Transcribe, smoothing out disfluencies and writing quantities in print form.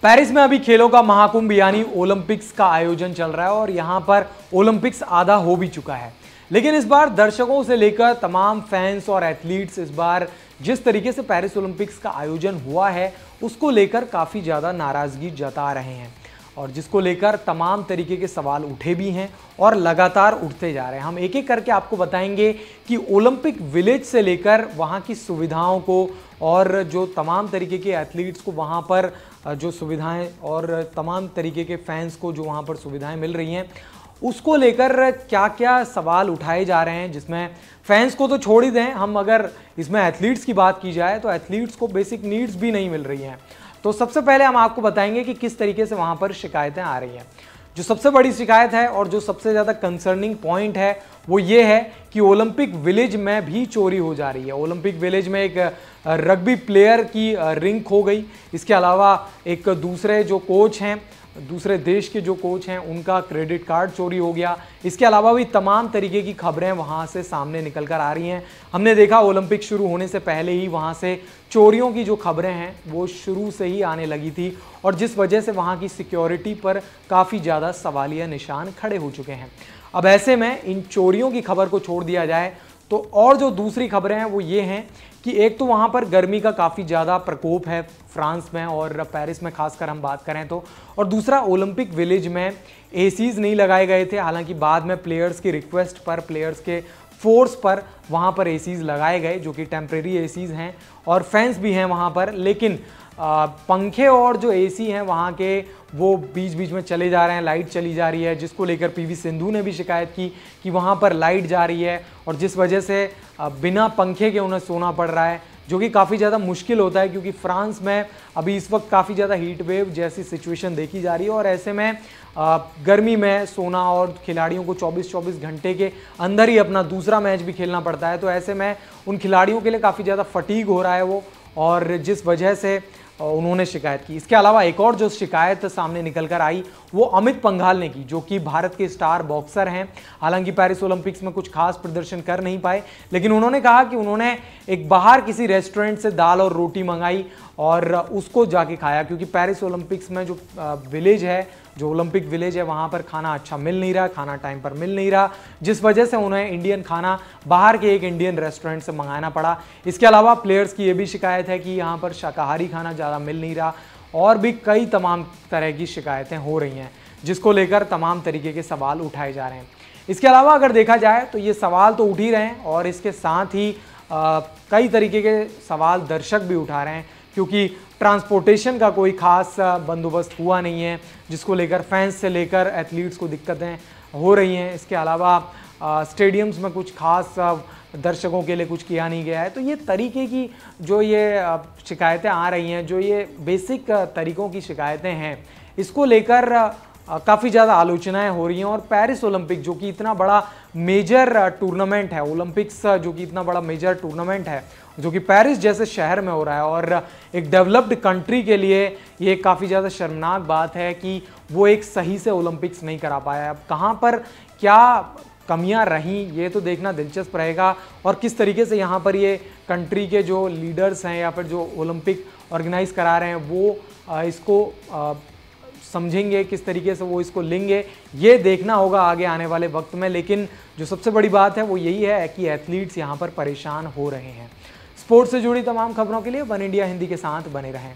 Paris में अभी खेलों का महाकुंभ यानी ओलंपिक्स का आयोजन चल रहा है और यहां पर ओलंपिक्स आधा हो भी चुका है। लेकिन इस बार दर्शकों से लेकर तमाम फैंस और एथलीट्स इस बार जिस तरीके से पेरिस ओलंपिक्स का आयोजन हुआ है उसको लेकर काफ़ी ज़्यादा नाराज़गी जता रहे हैं और जिसको लेकर तमाम तरीके के सवाल उठे भी हैं और लगातार उठते जा रहे हैं। हम एक एक करके आपको बताएंगे कि ओलंपिक विलेज से लेकर वहाँ की सुविधाओं को और जो तमाम तरीके के एथलीट्स को वहाँ पर जो सुविधाएं और तमाम तरीके के फैंस को जो वहाँ पर सुविधाएं मिल रही हैं उसको लेकर क्या क्या सवाल उठाए जा रहे हैं, जिसमें फैंस को तो छोड़ ही दें, हम अगर इसमें एथलीट्स की बात की जाए तो एथलीट्स को बेसिक नीड्स भी नहीं मिल रही हैं। तो सबसे पहले हम आपको बताएंगे कि किस तरीके से वहाँ पर शिकायतें आ रही हैं। जो सबसे बड़ी शिकायत है और जो सबसे ज़्यादा कंसर्निंग पॉइंट है वो ये है कि ओलंपिक विलेज में भी चोरी हो जा रही है। ओलंपिक विलेज में एक रग्बी प्लेयर की रिंग खो गई। इसके अलावा एक दूसरे जो कोच हैं, दूसरे देश के जो कोच हैं, उनका क्रेडिट कार्ड चोरी हो गया। इसके अलावा भी तमाम तरीके की खबरें वहाँ से सामने निकल कर आ रही हैं। हमने देखा ओलंपिक शुरू होने से पहले ही वहाँ से चोरियों की जो खबरें हैं वो शुरू से ही आने लगी थी और जिस वजह से वहाँ की सिक्योरिटी पर काफ़ी ज़्यादा सवालिया निशान खड़े हो चुके हैं। अब ऐसे में इन चोरियों की खबर को छोड़ दिया जाए तो और जो दूसरी खबरें हैं वो ये हैं कि एक तो वहाँ पर गर्मी का काफ़ी ज़्यादा प्रकोप है फ्रांस में और पेरिस में खासकर हम बात करें तो, और दूसरा ओलंपिक विलेज में एसीज नहीं लगाए गए थे। हालांकि बाद में प्लेयर्स की रिक्वेस्ट पर, प्लेयर्स के फोर्स पर वहाँ पर एसीज लगाए गए जो कि टेम्प्रेरी एसीज हैं और फैंस भी हैं वहाँ पर। लेकिन पंखे और जो एसी हैं वहाँ के वो बीच बीच में चले जा रहे हैं, लाइट चली जा रही है, जिसको लेकर पीवी सिंधु ने भी शिकायत की कि वहाँ पर लाइट जा रही है और जिस वजह से बिना पंखे के उन्हें सोना पड़ रहा है, जो कि काफ़ी ज़्यादा मुश्किल होता है क्योंकि फ्रांस में अभी इस वक्त काफ़ी ज़्यादा हीट वेव जैसी सिचुएशन देखी जा रही है और ऐसे में गर्मी में सोना और खिलाड़ियों को 24-24 घंटे के अंदर ही अपना दूसरा मैच भी खेलना पड़ता है। तो ऐसे में उन खिलाड़ियों के लिए काफ़ी ज़्यादा फटीग हो रहा है वो, और जिस वजह से उन्होंने शिकायत की। इसके अलावा एक और जो शिकायत सामने निकल कर आई वो अमित पंघाल ने की, जो कि भारत के स्टार बॉक्सर हैं। हालांकि पेरिस ओलंपिक्स में कुछ खास प्रदर्शन कर नहीं पाए, लेकिन उन्होंने कहा कि उन्होंने एक बाहर किसी रेस्टोरेंट से दाल और रोटी मंगाई और उसको जाके खाया क्योंकि पेरिस ओलंपिक्स में जो विलेज है, जो ओलंपिक विलेज है, वहाँ पर खाना अच्छा मिल नहीं रहा, खाना टाइम पर मिल नहीं रहा, जिस वजह से उन्हें इंडियन खाना बाहर के एक इंडियन रेस्टोरेंट से मंगाना पड़ा। इसके अलावा प्लेयर्स की ये भी शिकायत है कि यहाँ पर शाकाहारी खाना ज़्यादा मिल नहीं रहा और भी कई तमाम तरह की शिकायतें हो रही हैं, जिसको लेकर तमाम तरीके के सवाल उठाए जा रहे हैं। इसके अलावा अगर देखा जाए तो ये सवाल तो उठ ही रहे हैं और इसके साथ ही कई तरीके के सवाल दर्शक भी उठा रहे हैं क्योंकि ट्रांसपोर्टेशन का कोई खास बंदोबस्त हुआ नहीं है, जिसको लेकर फैंस से लेकर एथलीट्स को दिक्कतें हो रही हैं। इसके अलावा स्टेडियम्स में कुछ खास दर्शकों के लिए कुछ किया नहीं गया है। तो ये तरीके की जो ये शिकायतें आ रही हैं, जो ये बेसिक तरीकों की शिकायतें हैं, इसको लेकर काफ़ी ज़्यादा आलोचनाएं हो रही हैं। और पेरिस ओलंपिक जो कि इतना बड़ा मेजर टूर्नामेंट है, ओलंपिक्स जो कि इतना बड़ा मेजर टूर्नामेंट है, जो कि पेरिस जैसे शहर में हो रहा है और एक डेवलप्ड कंट्री के लिए ये काफ़ी ज़्यादा शर्मनाक बात है कि वो एक सही से ओलंपिक्स नहीं करा पाया। अब कहाँ पर क्या कमियां रहीं ये तो देखना दिलचस्प रहेगा और किस तरीके से यहाँ पर ये कंट्री के जो लीडर्स हैं या फिर जो ओलंपिक ऑर्गेनाइज करा रहे हैं वो इसको समझेंगे, किस तरीके से वो इसको लेंगे, ये देखना होगा आगे आने वाले वक्त में। लेकिन जो सबसे बड़ी बात है वो यही है कि एथलीट्स यहाँ पर परेशान हो रहे हैं। स्पोर्ट्स से जुड़ी तमाम खबरों के लिए वन इंडिया हिंदी के साथ बने रहें।